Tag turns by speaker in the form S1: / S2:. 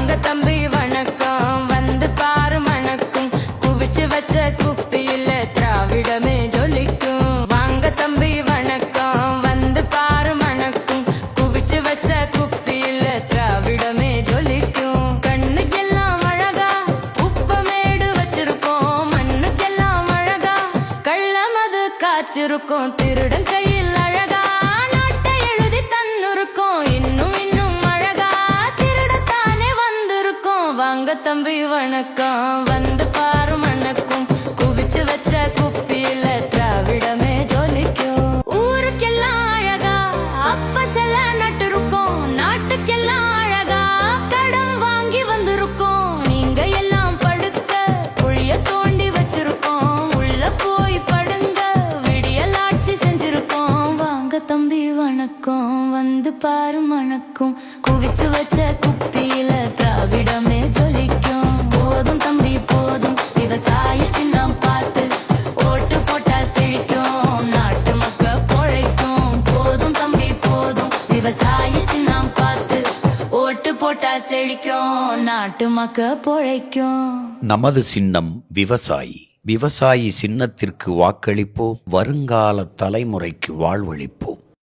S1: வாங்க தம்பி வணக்கம், வந்து பாரு மணக்கும், குவிச்சு வச்ச குப்பியில திராவிடமே ஜொலிக்கும். வாங்க தம்பி வணக்கம், வந்து பாரு மணக்கும், குவிச்சு வச்ச குப்பியில திராவிடமே ஜொலிக்கும். கண்ணுக்கெல்லாம் அழகா உப்பமேடு வச்சிருக்கோம், மண்ணுக்கெல்லாம் அழகா கள்ளமது காய்ச்சிருக்கோம். திருடன் கையில் அழகா நாட்டை எழுதி தன்னுருக்கோம், இன்னும் இன்னும் அழகா திருடத்தானே வந்திருக்கோம். வாங்க தம்பி வணக்கம், வந்து பாரு மணக்கும், குவிச்சு வச்ச குப்பியில திராவிடமே ஜொலிக்கும். ஊருக்கெல்லாம் அழகா அப்ப செல்ல நட்டிருக்கோம், நாட்டுக்கெல்லாம் அழகா கடன் வாங்கி வந்திருக்கோம். நீங்க எல்லாம் படுக்க குழிய தோண்டி வச்சிருக்கோம், உள்ள போய் படுங்க விடியல் ஆட்சி செஞ்சிருக்கோம். வாங்க தம்பி வணக்கம், வந்து பாரு மணக்கும், குவிச்சு வச்ச குப்பியில திராவிடமே ஜொலிக்கும். போதும் தம்பி போதும் விவசாய சின்னம் பார்த்து ஓட்டு போட்டா செழிக்கும், நாட்டு மக்க பொழைக்கும். போதும் தம்பி போதும் விவசாய சின்னம் பார்த்து ஓட்டு போட்டா செழிக்கும், நாட்டு மக்க பொழைக்கும்.
S2: நமது சின்னம் விவசாயி. விவசாயி சின்னத்திற்கு வாக்களிப்போம், வருங்கால தலைமுறைக்கு வாழ்வளிப்போம்.